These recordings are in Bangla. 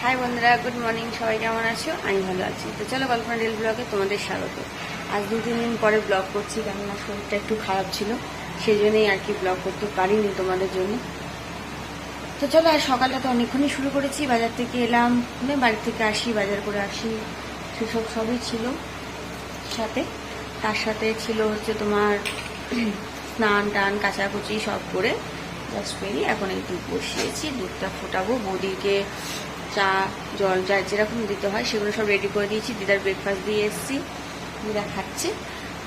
হাই বন্ধুরা, গুড মর্নিং। সবাই কেমন আছো? আমি ভালো আছি। তো চলো কল্পনা রিল ব্লগে তোমাদের স্বাগত। আজ 2-3 দিন পরে ব্লগ করছি, কেননা শরীরটা একটু খারাপ ছিল, সেই জন্যই আর কি ব্লগ করতে পারিনি তোমাদের জন্য। তো চলো, আজ সকালটা তো অনেকক্ষণই শুরু করেছি। বাজার থেকে এলাম, বাড়ি থেকে আসি, বাজার করে আসি, সেসব সবই ছিল সাথে। তার সাথে ছিল হচ্ছে তোমার স্নান টান কাচাকুচি সব করে জাস্ট বেরিয়ে এখন এই দুধ বসিয়েছি। দুধটা ফোটাবো, বৌদিকে চা জল যা যেরকম দিতে হয় সেগুলো সব রেডি করে দিয়েছি। দিদার ব্রেকফাস্ট দিয়ে এসেছি, দিদা খাচ্ছে।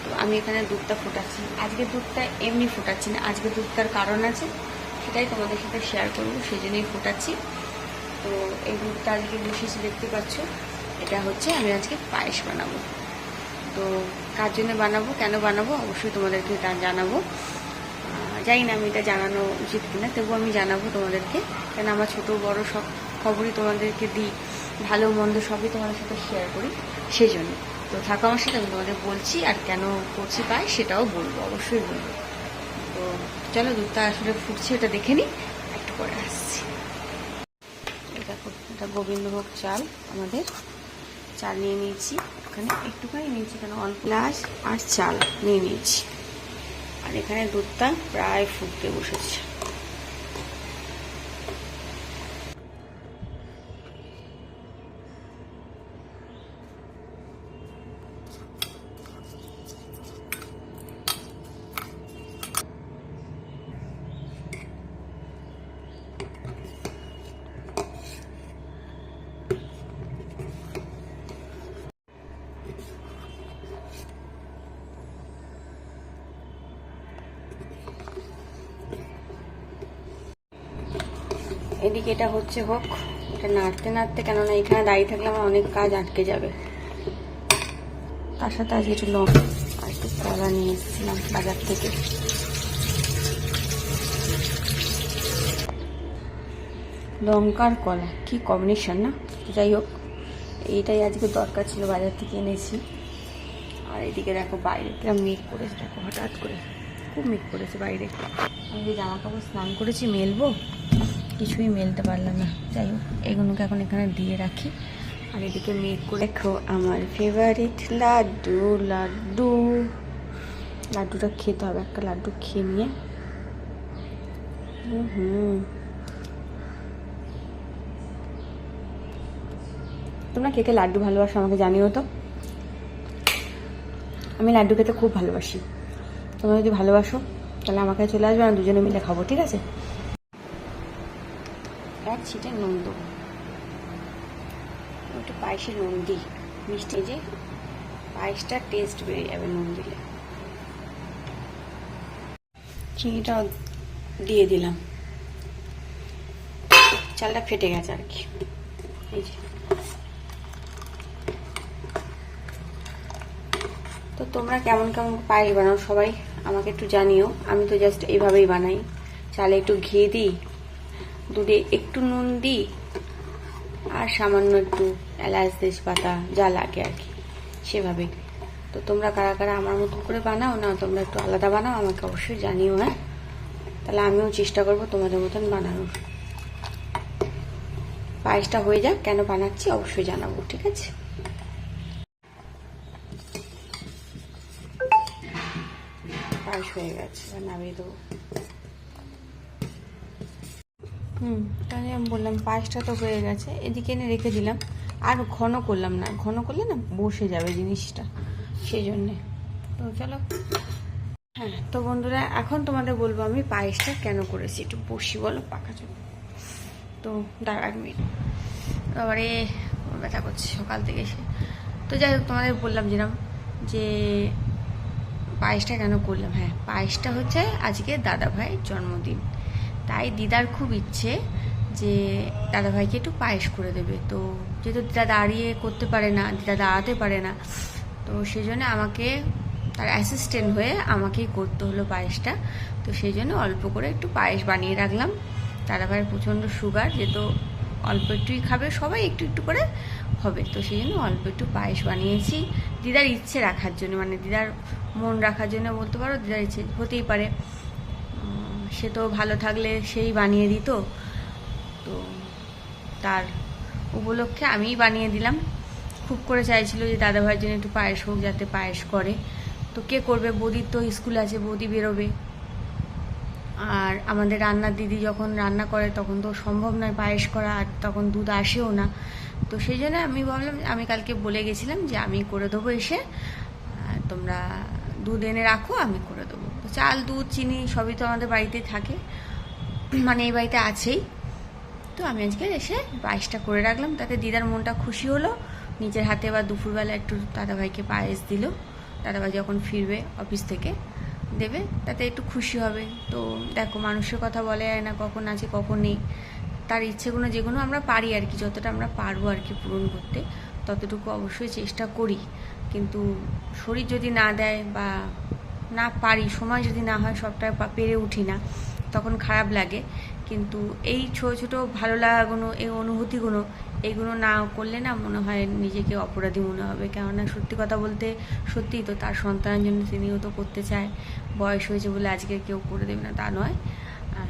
তো আমি এখানে দুধটা ফোটাচ্ছি। আজকে দুধটা এমনি ফোটাচ্ছি না, আজকে দুধটার কারণ আছে, সেটাই তোমাদের সাথে শেয়ার করবো, সেই জন্যই ফোটাচ্ছি। তো এই দুধটা আজকে বসিয়েছি, দেখতে পাচ্ছ। এটা হচ্ছে আমি আজকে পায়েস বানাবো। তো কার জন্য বানাবো, কেন বানাবো, অবশ্যই তোমাদেরকে জানাবো। জানি না আমি এটা জানানো উচিত কিনা, তবুও আমি জানাবো তোমাদেরকে, কেন আমার ছোট বড় সব খবরই তোমাদেরকে দিই, ভালো মন্দ সবই তোমাদের সাথে শেয়ার করি, সেই জন্য। তো থাকো আমার সাথে, আমি তোমাদের বলছি, আর কেন করছি পাই সেটাও বলবো, অবশ্যই বলবো। তো চলো, দুধটা আসলে ফুটছে এটা দেখে নিই, একটু পরে আসছি। এটা গোবিন্দভোগ চাল, আমাদের চাল নিয়ে নিয়েছি, এখানে একটুখানি নিয়েছি, কেন অল্প গ্লাস আর চাল নিয়ে নিয়েছি। আর এখানে দুধটা প্রায় ফুটতে বসেছে। এদিকে এটা হচ্ছে হোক, এটা নাড়তে নাড়তে, কেননা এখানে দাঁড়িয়ে থাকলে আমার অনেক কাজ আটকে যাবে। তার সাথে আজকে একটু লঙ্কা আর একটু কলা নিয়ে এসেছিলাম বাজার থেকে। লঙ্কার কলা কি কম্বিনেশন না! যাই হোক, এইটাই আজকে দরকার ছিল, বাজার থেকে এনেছি। আর এদিকে দেখো বাইরে কিরম মেঘ পড়েছে, দেখো হঠাৎ করে খুব মেঘ পড়েছে বাইরে। আমি যে জামা কাপড় স্নান করেছি মেলবো, কিছুই মেলতে পারলাম না। যাই হোক, এগুলোকে এখন এখানে দিয়ে রাখি। আর এদিকে মেঘ করে দেখো আমার ফেভারিট লাড্ডু। লাড্ডুটা খেতে হবে, একটা লাড্ডু খেয়ে নিয়ে। তোমরা কে কে লাড্ডু ভালোবাসো আমাকে জানিও তো। আমি লাড্ডু খেতে খুব ভালোবাসি। তোমরা যদি ভালোবাসো তাহলে আমাকে চলে আসবে, আমরা দুজনে মিলে খাবো, ঠিক আছে? এক ছিটে নুন দেবো, একটু পায়েসে নুন দিই, মিষ্টি, যে পায়েসটা টেস্ট বেড়ে যাবে নুন দিলে। চিনিটাও দিয়ে দিলাম, চালটা ফেটে গেছে আর কি। এই যে, তো তোমরা কেমন কেমন পায়েস বানাও সবাই আমাকে একটু জানিও। আমি তো জাস্ট এইভাবেই বানাই, চালে একটু ঘি দিই, দুধে একটু নুন দিই, আর সামান্য একটু এলাচ তেজপাতা যা লাগে আর কি, সেভাবেই। তো তোমরা কারা কারা আমার মতো করে বানাও না, তোমরা একটু আলাদা বানাও, আমাকে অবশ্যই জানিও। হ্যাঁ, তাহলে আমিও চেষ্টা করবো তোমাদের মতন বানানোর। পায়েসটা হয়ে যাক, কেন বানাচ্ছি অবশ্যই জানাবো, ঠিক আছে? পায়েস হয়ে গেছে, নামিয়ে দেবো। তাহলে আমি বললাম পায়েসটা তো হয়ে গেছে, এদিকে এনে রেখে দিলাম। আর ঘন করলাম না, ঘন করলে না বসে যাবে জিনিসটা, সেই জন্যে। তো চলো, হ্যাঁ, তো বন্ধুরা এখন তোমাদের বলবো আমি পায়েসটা কেন করেছি। একটু বসি বলো, পাকা চলো। তো দাঁড়া 1 মিনিট, এবারে ব্যথা করছে সকাল থেকে এসে। তো যাই হোক, তোমাদের বললাম যেরকম যে পায়েসটা কেন করলাম। হ্যাঁ, পায়েসটা হচ্ছে আজকে দাদা ভাইয়ের জন্মদিন, তাই দিদার খুব ইচ্ছে যে দাদা ভাইকে একটু পায়েস করে দেবে। তো যেহেতু দিদা দাঁড়িয়ে করতে পারে না, দিদা দাঁড়াতে পারে না, তো সেই জন্য আমাকে, তার অ্যাসিস্ট্যান্ট হয়ে আমাকেই করতে হলো পায়েসটা। তো সেই জন্য অল্প করে একটু পায়েস বানিয়ে রাখলাম। দাদা ভাইয়ের প্রচণ্ড সুগার, যেহেতু অল্প একটুই খাবে সবাই, একটু একটু করে হবে, তো সেই জন্য অল্প একটু পায়েস বানিয়েছি দিদার ইচ্ছে রাখার জন্য, মানে দিদার মন রাখার জন্য বলতে পারো। দিদার ইচ্ছে হতেই পারে, সে তো ভালো থাকলে সেই বানিয়ে দিত, তো তার উপলক্ষে আমিই বানিয়ে দিলাম। খুব করে চাইছিল যে দাদাভাইয়ের জন্য একটু পায়েস হোক, যাতে পায়েস করে। তো কে করবে, বৌদির তো স্কুল আছে, বৌদি বেরোবে। আর আমাদের রান্নার দিদি যখন রান্না করে তখন তো সম্ভব নয় পায়েস করা, আর তখন দুধ আসেও না। তো সেই জন্য আমি ভাবলাম, আমি কালকে বলে গেছিলাম যে আমি করে দেবো এসে, তোমরা দুধ এনে রাখো, আমি করে দেবো। তো চাল, দুধ, চিনি সবই তো আমাদের বাড়িতেই থাকে, মানে এই বাড়িতে আছেই। তো আমি আজকে এসে পায়েসটা করে রাখলাম, তাতে দিদার মনটা খুশি হলো। নিজের হাতে আবার দুপুরবেলা একটু দাদাভাইকে পায়েস দিল। দাদাভাই যখন ফিরবে অফিস থেকে দেবে, তাতে একটু খুশি হবে। তো দেখো, মানুষের কথা বলে যায় না, কখন আছে কখন নেই। তার ইচ্ছেগুলো যেগুলো আমরা পারি আর কি, যতটা আমরা পারবো আর কি পূরণ করতে, ততটুকু অবশ্যই চেষ্টা করি। কিন্তু শরীর যদি না দেয় বা না পারি, সময় যদি না হয়, সবটা পেরে উঠি না, তখন খারাপ লাগে। কিন্তু এই ছোটো ছোটো ভালো লাগাগুলো, এই অনুভূতিগুলো, এইগুলো না করলে না মনে হয় নিজেকে অপরাধী মনে হবে। কেননা সত্যি কথা বলতে, সত্যিই তো তার সন্তানের জন্য তিনিও তো করতে চায়। বয়স হয়েছে বলে আজকে কেউ করে দেবে না তা নয়।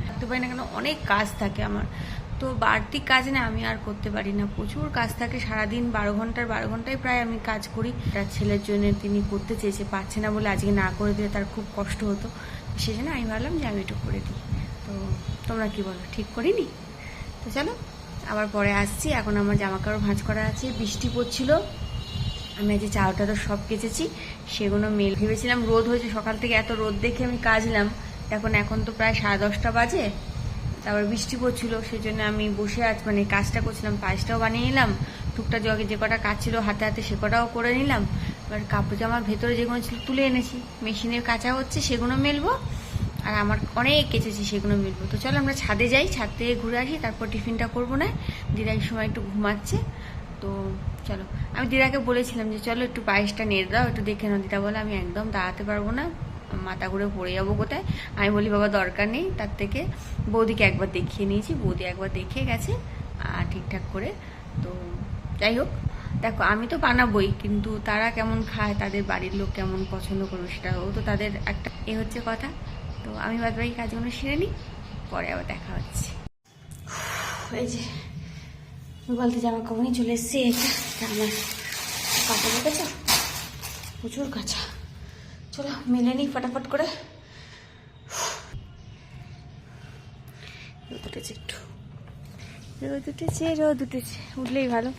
থাকতে পারি না কেন, অনেক কাজ থাকে আমার। তো বাড়তি কাজ না আমি আর করতে পারি না, প্রচুর কাজ থাকে সারাদিন। 12 ঘন্টায় প্রায় আমি কাজ করি। তার ছেলের জন্য তিনি করতে চেয়েছে, পারছে না বলে আজকে না করে দিলে তার খুব কষ্ট হতো। সেই জন্য আমি ভাবলাম যে আমি একটু করে দিই। তো তোমরা কি বলো, ঠিক করিনি? তো চলো আবার পরে আসছি। এখন আমার জামা কাপড় ভাঁজ করা আছে, বৃষ্টি পড়ছিল। আমি আজ চাউটা তো সব কেচেছি, সেগুলো মেল ভেবেছিলাম রোদ হয়েছে সকাল থেকে, এত রোদ দেখে আমি কাচলাম। এখন তো প্রায় 10:30 বাজে, তারপর বৃষ্টি পড়ছিল। সেই জন্য আমি বসে মানে কাজটা করছিলাম, পায়েসটাও বানিয়ে নিলাম, টুকটা জগে যে কটা কাজ ছিল হাতে হাতে সে কটাও করে নিলাম। এবার কাপড় জামার ভেতরে যেগুলো ছিল তুলে এনেছি, মেশিনের কাঁচা হচ্ছে, সেগুলো মেলবো। আর আমার অনেক কেচেছি, সেগুলো মেলবো। তো চলো আমরা ছাদে যাই, ছাদ থেকে ঘুরে আসি, তারপর টিফিনটা করবো। না দিদা এই সময় একটু ঘুমাচ্ছে। তো চলো, আমি দিদাকে বলেছিলাম যে চলো একটু পায়েসটা নেড়ে দাও, একটু দেখে নাও। দিদা বলে আমি একদম দাঁড়াতে পারবো না, মাথা ঘুরে পড়ে যাবো কোথায়। আমি বলি বাবা দরকার নেই, তার থেকে বৌদিকে একবার দেখিয়ে নিয়েছি, বৌদি একবার দেখিয়ে গেছে আর ঠিকঠাক করে। তো যাই হোক, দেখো আমি তো বানাবোই, কিন্তু তারা কেমন খায়, তাদের বাড়ির লোক কেমন পছন্দ করবে, সেটাও তো তাদের একটা হচ্ছে কথা। তো আমি বাদবাকি কাজগুলো সেরে নিই, পরে আবার দেখা হচ্ছে। এই যে বলতে জামা কাপড় নিয়ে চলে এসেছি। এটা আমার কাপড় দেখেছো, প্রচুর কাঁচা। চলো মেলে নিই ফটাফট করে। রোদ উঠেছে, একটু রোদ উঠেছে, উঠলেই ভালো।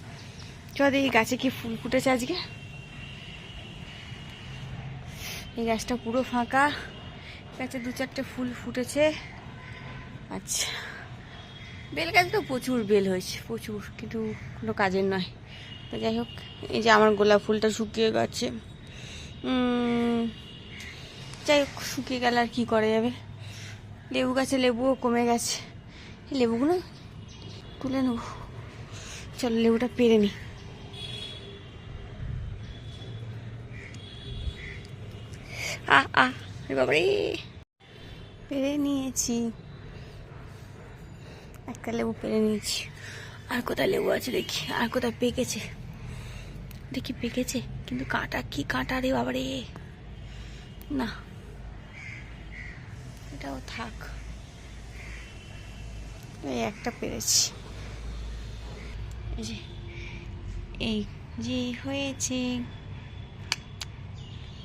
চল দেখি গাছে কি ফুল ফুটেছে আজকে। এই গাছটা পুরো ফাঁকা, গাছে 2-4টে ফুল ফুটেছে। আচ্ছা, বেল গাছ তো প্রচুর বেল হয়েছে, প্রচুর, কিন্তু কোনো কাজের নয়। তো যাই হোক, এই যে আমার গোলাপ ফুলটা শুকিয়ে গেছে। যাই হোক, শুকিয়ে গেলে আর কী করা যাবে। লেবু গাছে লেবুও কমে গেছে, এই লেবুগুলো তুলে নেব। চলো লেবুটা পেরে নিই। বাবারে, পেরে নিয়েছি, একটা লেবু পেরে নিয়েছি। আর কোথায় লেবু আছে দেখি, আর কোথায় পেকেছে দেখি, পেকেছে কিন্তু কাঁটা, কি কাঁটা রে বাবারে। না, এটাও থাক, এই একটা পেরেছি। এই যে হয়েছে,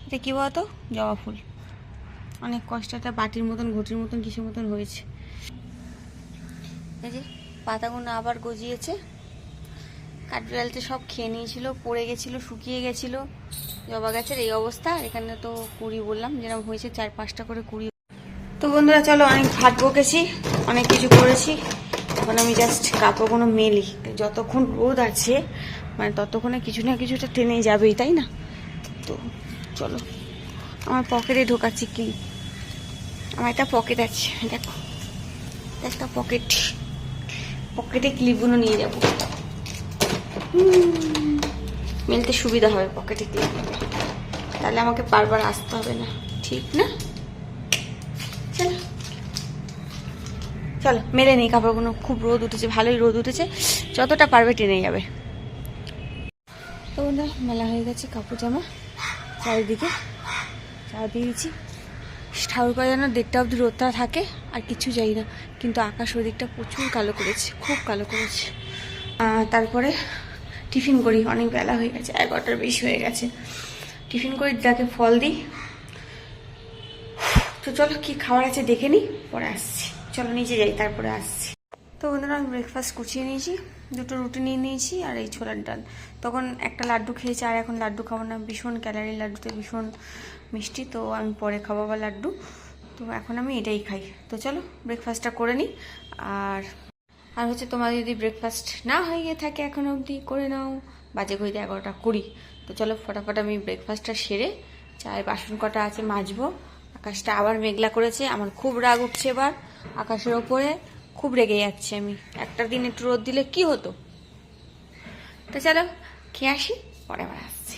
এটা কি বলতো, জবা ফুল। অনেক কষ্ট, একটা বাটির মতন, ঘটির মতন, কিসের মতন হয়েছে। এই যে পাতাগুলো আবার গজিয়েছে, কাঠবিড়ালতে সব খেয়ে নিয়েছিল, পড়ে গেছিল, শুকিয়ে গেছিল। জবা গাছের এই অবস্থা। আর এখানে তো কুড়ি বললাম যেরকম হয়েছে, 4-5টা করে কুড়ি। তো বন্ধুরা চলো, অনেক ভাত বকেছি, অনেক কিছু করেছি। এখন আমি জাস্ট কাপড়গুলো মেলি। যতক্ষণ রোদ আছে মানে ততক্ষণে কিছু না কিছুটা টেনে যাবেই, তাই না? তো চলো, আমার পকেটে ঢোকাচ্ছি ক্লিপ। আমার একটা পকেট আছে, দেখো, একটা পকেটে ক্লিপগুলো নিয়ে যাবো, মেলতে সুবিধা হবে পকেটে ক্লিপ, তাহলে আমাকে বারবার আসতে হবে না, ঠিক না? চলো চলো মেলে নেই কাপড়গুলো। খুব রোদ উঠেছে, ভালোই রোদ উঠেছে, যতটা পারবে টেনে যাবে। তো বন্ধুরা মেলা হয়ে গেছে কাপড় জামা, চারিদিকে চা দিয়েছি। ঠাকুর করে যেন 1:30 অবধি রোদটা থাকে, আর কিছু যাই না। কিন্তু আকাশ ওদিকটা প্রচুর কালো করেছে, খুব কালো করেছে। তারপরে টিফিন করি, অনেক বেলা হয়ে গেছে, 11টার বেশি হয়ে গেছে। টিফিন করে দিদাকে ফল দিই। তো চলো কি খাবার আছে দেখে নিই, পরে আসছি। চলো নিচে যাই, তারপরে আসছি। তো বন্ধুরা আমি ব্রেকফাস্ট কুচিয়ে নিয়েছি, 2টো রুটি নিয়ে নিয়েছি আর এই ছোলার ডাল। তখন একটা লাড্ডু খেয়েছি, আর এখন লাড্ডু খাবো না, ভীষণ ক্যালারি, লাড্ডুতে ভীষণ মিষ্টি, তো আমি পরে খাবো আবার লাড্ডু। তো এখন আমি এটাই খাই। তো চলো ব্রেকফাস্টটা করে নিই। আর হচ্ছে তোমার যদি ব্রেকফাস্ট না হয়ে থাকে এখনো অবধি, করে নাও। বাজে ঘড়িতে 11টা 20। তো চলো ফটাফট আমি ব্রেকফাস্টটা সেরে চায়ের বাসন কটা আছে মাজবো। আকাশটা আবার মেঘলা করেছে, আমার খুব রাগ উঠছে এবার আকাশের ওপরে, খুব রেগে যাচ্ছি আমি। একটা দিন একটু রোদ দিলে কি হতো। তো চলো খেয়ে আসি, পরে আবার আসছি।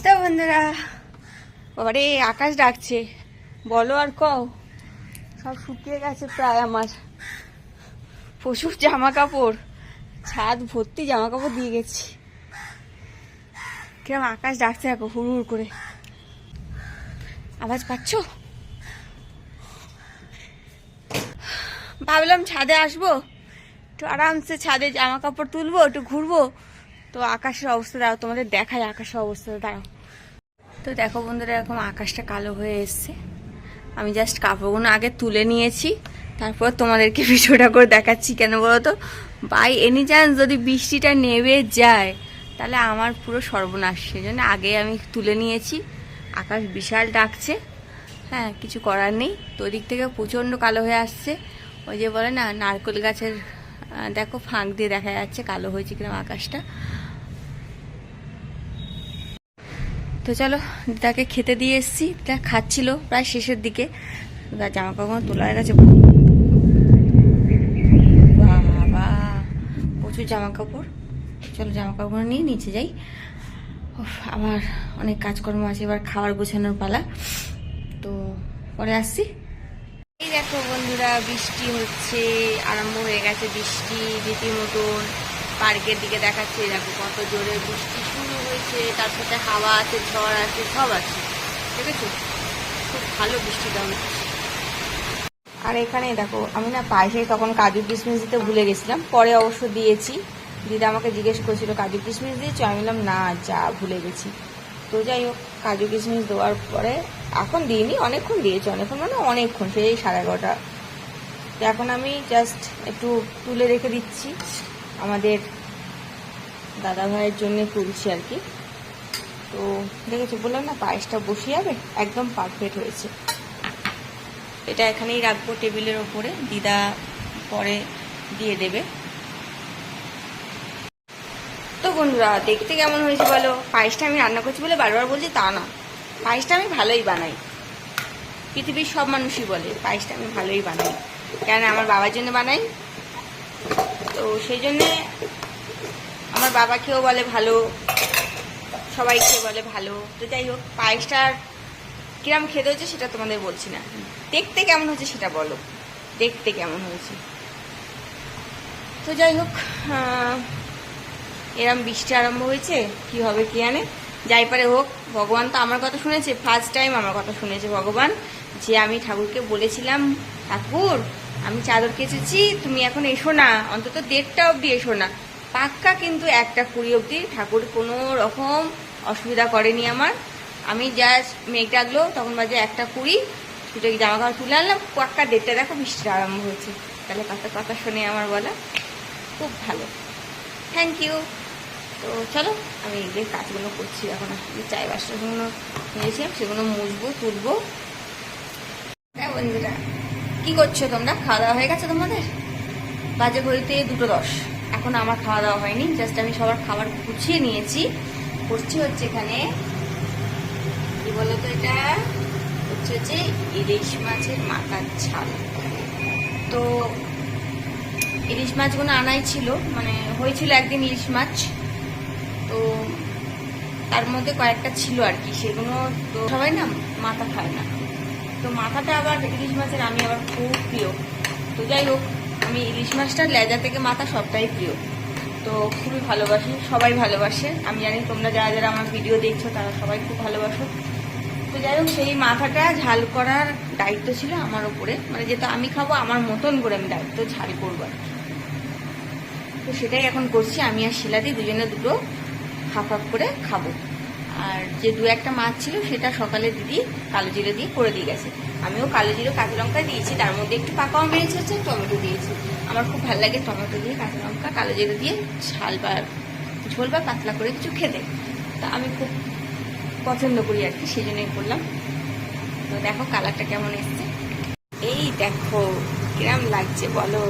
তো বন্ধুরা বাবারে আকাশ ডাকছে, বলো আর কও। সব শুকিয়ে গেছে প্রায় আমার, প্রচুর জামা কাপড়, ছাদ ভর্তি জামা কাপড় দিয়ে গেছি। কিরম আকাশ ডাকছে দেখো, হুড় হুড় করে। আওয়াজ পাচ্ছ? ভাবলাম ছাদে আসবো, একটু আরামসে ছাদে জামা কাপড় তুলবো, একটু ঘুরবো। তো আকাশের অবস্থা দাঁড়াও, তোমাদের দেখাই আকাশের অবস্থা দাঁড়াও। তো দেখো বন্ধুরা এরকম আকাশটা কালো হয়ে এসছে। আমি জাস্ট কাপড়গুলো আগে তুলে নিয়েছি, তারপর তোমাদেরকে ভিডিওটা করে দেখাচ্ছি। কেন বলো তো, বাই এনি চান্স যদি বৃষ্টিটা নেমে যায় তাহলে আমার পুরো সর্বনাশ, সেজন্য আগে আমি তুলে নিয়েছি। আকাশ বিশাল ডাকছে, হ্যাঁ কিছু করার নেই। তো ওই দিক থেকে প্রচণ্ড কালো হয়ে আসছে। ওই যে বলে না নারকেল গাছের দেখো ফাঁক দিয়ে দেখা যাচ্ছে কালো হয়েছে কিরকম আকাশটা। তো চলো দিদাকে খেতে দিয়ে এসছি, দিদা খাচ্ছিল প্রায় শেষের দিকে। জামা কাপড় তোলা হয়ে গেছে, বাবা প্রচুর জামা কাপড়। চলো জামা কাপড় নিয়ে নিচে যাই, আমার অনেক কাজকর্ম আছে, এবার খাবার গোছানোর পালা। তো পরে আসছি। এই দেখো বন্ধুরা বৃষ্টি হচ্ছে, আরম্ভ হয়ে গেছে বৃষ্টি রীতিমতন। পার্কের দিকে দেখাচ্ছে, দেখো কত জোরে বৃষ্টি শুরু হয়েছে, তার সাথে হাওয়া আছে, ঝড় আছে, সব আছে, দেখেছো খুব ভালো বৃষ্টিটা হচ্ছে। আর এখানে দেখো আমি না পায়েসে তখন কাজু কিশমিশ দিতে ভুলে গেছিলাম, পরে অবশ্য দিয়েছি। দিদা আমাকে জিজ্ঞেস করেছিল কাজু কিশমিশ দিয়েছো, আমি বললাম না যা ভুলে গেছি। তো যাই হোক কাজু কিশমিশ দেওয়ার পরে এখন দিইনি, অনেকক্ষণ দিয়েছি, অনেকক্ষণ মানে অনেকক্ষণ, সেই 11:30। তো এখন আমি জাস্ট একটু তুলে রেখে দিচ্ছি, আমাদের দাদা ভাইয়ের জন্য তুলছি আর কি। তো দেখেছি বললাম না পায়েসটা বসে যাবে, একদম পারফেক্ট হয়েছে। এটা এখানেই রাখবো টেবিলের ওপরে, দিদা পরে দিয়ে দেবে। তো বন্ধুরা দেখতে কেমন হয়েছে বলো? পায়েসটা আমি রান্না করছি বলে বারবার বলছি তা না, পায়েসটা আমি ভালোই বানাই। পৃথিবীর সব মানুষই বলে পায়েসটা আমি ভালোই বানাই, কেন আমার বাবার জন্য বানাই। তো সেই জন্যে আমার বাবা খেয়েও বলে ভালো, সবাই খেয়ে বলে ভালো। তো যাই হোক পায়েসটার কিরম খেতে হচ্ছে সেটা তোমাদের বলছি না, দেখতে কেমন হচ্ছে সেটা বলো, দেখতে কেমন হয়েছে। তো যাই হোক এরম বৃষ্টি আরম্ভ হয়েছে, কি হবে কি জানে। যাই পারে হোক, ভগবান তো আমার কথা শুনেছে, ফার্স্ট টাইম আমার কথা শুনেছে ভগবান। যে আমি ঠাকুরকে বলেছিলাম ঠাকুর আমি চাদর কেচেছি, তুমি এখন এসো না, অন্তত 1:30 অবধি এসো না। পাক্কা কিন্তু 1:20 অবধি ঠাকুর কোনো রকম অসুবিধা করেনি আমার। আমি জাস্ট মেঘ ডাকলো তখন বাজে 1:20, ছুটে জামা কাপড় তুলে আনলাম, পাক্কা 1:30 দেখো বৃষ্টিটা আরম্ভ হয়েছে। তাহলে কথা শুনে আমার বলা খুব ভালো, থ্যাংক ইউ। তো চলো আমি এই যে কাজগুলো করছি, এখন আসলে চাই বাসনগুলো নিয়েছিলাম সেগুলো মুছবো তুলবো। হ্যাঁ বন্ধুরা কি করছো তোমরা? খাওয়া দাওয়া হয়ে গেছে তোমাদের? বাজে ঘড়িতে 2:10, এখন আমার খাওয়া দাওয়া হয়নি, জাস্ট আমি সবার খাবার গুছিয়ে নিয়েছি। করছি হচ্ছে এখানে কি বলতো, এটা হচ্ছে ইলিশ মাছের মাথার ঝাল। তো ইলিশ মাছগুলো আনাই ছিল, মানে হয়েছিল একদিন ইলিশ মাছ, তো তার মধ্যে কয়েকটা ছিল আর কি, সেগুলো তো সবাই না মাথা খায় না, তো মাথাটা আবার ইলিশ মাছের আমি আবার খুব প্রিয়। তো যাই হোক আমি ইলিশ মাছটার লেজা থেকে মাথা সবটাই প্রিয়, তো খুবই ভালোবাসি, সবাই ভালোবাসে। আমি জানি তোমরা যারা যারা আমার ভিডিও দেখছো তারা সবাই খুব ভালোবাসো। তো যাই হোক সেই মাথাটা ঝাল করার দায়িত্ব ছিল আমার উপরে, মানে যেহেতু আমি খাবো আমার মতন করে আমি দায়িত্ব ঝাল করবো। তো সেটাই এখন করছি, আমি আর শিলাদি দুজনে দুটো হাফ হাফ করে খাবো। আর যে দু একটা মাছ ছিল সেটা সকালে দিদি কালো জিরে দিয়ে করে দিয়ে গেছে, আমিও কালো জিরে কাঁচা লঙ্কা দিয়েছি, তার মধ্যে একটু পাকা আম বেরিয়েছে, হচ্ছে টমেটো দিয়েছি। আমার খুব ভালো লাগে টমেটো দিয়ে কাঁচা লঙ্কা কালো জিরে দিয়ে ঝোল বা পাতলা করে কিছু খেতে, তা আমি খুব পছন্দ করি আর কি, সেই জন্যই করলাম। তো দেখো কালারটা কেমন এসছে, এই দেখো কিরম লাগছে বলো,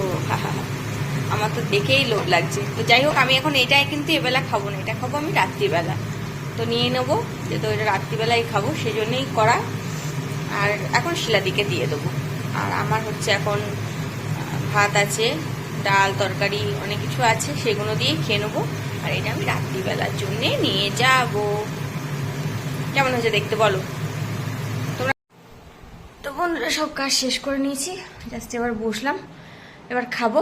আমার তো দেখেই লোভ লাগছে। তো যাই হোক, আমি এখন এটাই কিন্তু এবেলা খাবো না, এটা খাবো আমি রাত্রিবেলা। তো নিয়ে নেবো, যেহেতু এটা রাত্রিবেলাই খাবো সেই জন্যই করা। আর এখন শিলাদিকে দিয়ে দেবো। আর আমার হচ্ছে এখন ভাত আছে, ডাল তরকারি অনেক কিছু আছে, সেগুলো দিয়ে খেয়ে নেবো। আর এটা আমি রাত্রিবেলার জন্যে নিয়ে যাবো। কেমন হয়েছে দেখতে বলো তোমরা? তো বন্ধুরা সব কাজ শেষ করে নিয়েছি, জাস্ট এবার বসলাম, এবার খাবো।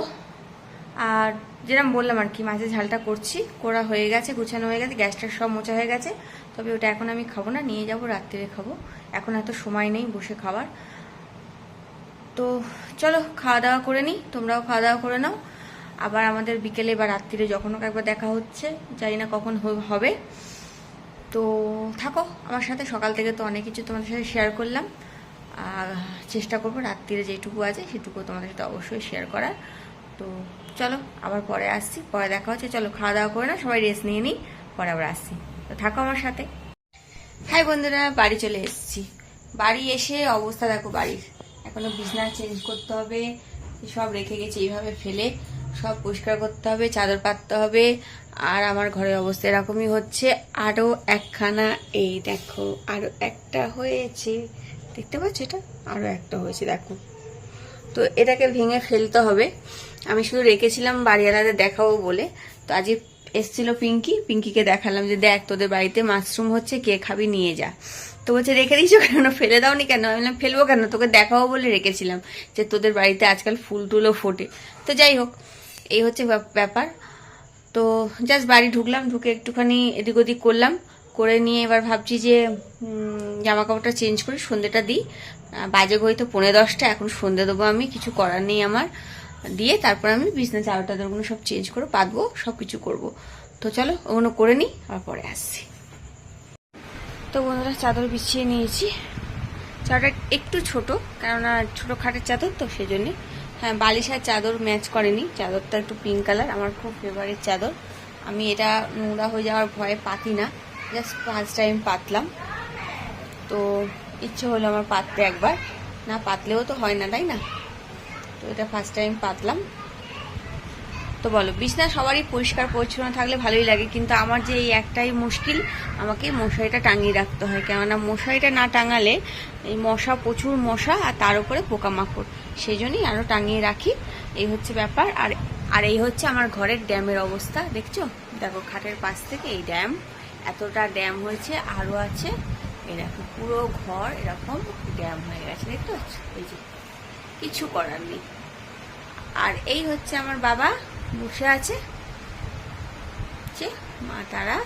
আর যেরকম বললাম আর কি, মাছের ঝালটা করছি, করা হয়ে গেছে, গুছানো হয়ে গেছে, গ্যাসটা সব মোছা হয়ে গেছে। তবে ওটা এখন আমি খাবো না, নিয়ে যাব রাত্রিরে খাবো, এখন এত সময় নেই বসে খাবার। তো চলো খাওয়া দাওয়া করে নিই, তোমরাও খাওয়া দাওয়া করে নাও। আবার আমাদের বিকেলে বা রাত্রিরে যখন একবার দেখা হচ্ছে, জানি না কখন হবে। তো থাকো আমার সাথে, সকাল থেকে তো অনেক কিছু তোমাদের সাথে শেয়ার করলাম, আর চেষ্টা করবো রাত্রিরে যেটুকু আছে সেটুকু তোমাদের সাথে অবশ্যই শেয়ার করার। তো চলো আবার পরে আসছি, পরে দেখা হচ্ছে। চলো খাওয়া দাওয়া করে না, সবাই রেস্ট নিয়ে নিই, পরে আবার আসছি। তো থাকো আমার সাথে। হাই বন্ধুরা, বাড়ি চলে এসেছি। বাড়ি এসে অবস্থা দেখো বাড়ির, এখনো বিছানা চেঞ্জ করতে হবে, সব রেখে গেছি এইভাবে ফেলে, সব পরিষ্কার করতে হবে, চাদর পাততে হবে। আর আমার ঘরের অবস্থা এরকমই হচ্ছে। আরও একখানা, এই দেখো আরও একটা হয়েছে, দেখতে পাচ্ছ এটা আরও একটা হয়েছে দেখো। তো এটাকে ভেঙে ফেলতে হবে। আমি শুধু রেখেছিলাম বাড়িওয়ালাদের দেখাবো বলে। তো আজকে এসছিল পিঙ্কিকে দেখালাম যে দেখ তোদের বাড়িতে মাশরুম হচ্ছে, কে খাবি নিয়ে যা। তো বলছে রেখে দিয়েছো কেন, ফেলে দাওনি কেন? আমি বললাম ফেলবো কেন, তোকে দেখাবো বলে রেখেছিলাম যে তোদের বাড়িতে আজকাল ফুল টুলও ফোটে। তো যাই হোক, এই হচ্ছে ব্যাপার। তো জাস্ট বাড়ি ঢুকলাম, ঢুকে একটুখানি এদিক ওদিক করলাম, করে নিয়ে এবার ভাবছি যে জামা কাপড়টা চেঞ্জ করি, সন্ধ্যেটা দিই। বাজে হয়তো 10:45, এখন সন্ধ্যে দেবো আমি, কিছু করার নেই আমার। দিয়ে তারপর আমি বিছনা চাদর টাদরগুলো সব চেঞ্জ করে পাতবো, সব কিছু করবো। তো চলো ওগুলো করে নিই, আর পরে আসছি। তো বন্ধুরা চাদর বিছিয়ে নিয়েছি, চাদরটা একটু ছোট, কেননা ছোটো খাটের চাদর তো সেই জন্যে। হ্যাঁ, বালিশ আর চাদর ম্যাচ করেনি, চাদরটা একটু পিঙ্ক কালার, আমার খুব ফেভারিট চাদর। আমি এটা নোংরা হয়ে যাওয়ার ভয়ে পাতি না, জাস্ট ফার্স্ট টাইম পাতলাম। তো ইচ্ছে হলো আমার পাততে একবার, না পাতলেও তো হয় না তাই না। তো এটা ফার্স্ট টাইম পাতলাম। তো বলো, বিছনা সবারই পরিষ্কার পরিচ্ছন্ন থাকলে ভালোই লাগে, কিন্তু আমার যে এই একটাই মুশকিল, আমাকে মশারিটা টাঙিয়ে রাখতে হয়, কেননা মশারিটা না টাঙালে এই মশা, প্রচুর মশা, আর তার উপরে পোকামাকড়, সেই জন্যই আরও টাঙিয়ে রাখি। এই হচ্ছে ব্যাপার। আর এই হচ্ছে আমার ঘরের ড্যামের অবস্থা, দেখছো দেখো খাটের পাশ থেকে এই ড্যাম, এতটা ড্যাম হয়েছে, আরও আছে এরকম পুরো ঘর এরকম ড্যাম হয়ে গেছে, দেখতে পাচ্ছ, এই যে কিছু করার নেই। আর এই হচ্ছে আমার বাবা বসে আছে, মা তারা।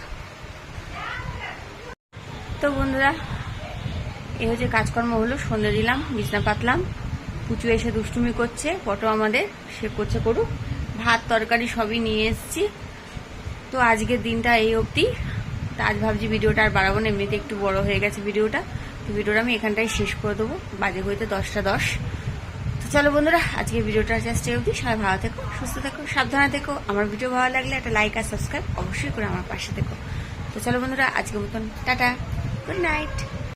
তো বন্ধুরা এই হচ্ছে কাজকর্ম হলো, সন্ধ্যে দিলাম, বিছনা পাতলাম, পুচু এসে দুষ্টুমি করছে, ফটো আমাদের সে করছে করুক, ভাত তরকারি সবই নিয়ে এসেছি। তো আজকের দিনটা এই অবধি। তা আজ ভাবছি ভিডিওটা আর বাড়াবো না, এমনিতে একটু বড় হয়ে গেছে ভিডিওটা। তো ভিডিওটা আমি এখানটাই শেষ করে দেবো, বাজে হইতে 10:10। তো চলো বন্ধুরা, আজকে ভিডিওটা জাস্ট এই অবধি। সবাই ভালো থেকো, সুস্থ থেকো, সাবধানে থেকো। আমার ভিডিও ভালো লাগলে একটা লাইক আর সাবস্ক্রাইব অবশ্যই করে আমার পাশে থেকো। তো চলো বন্ধুরা, আজকের মতন টাটা, গুড নাইট।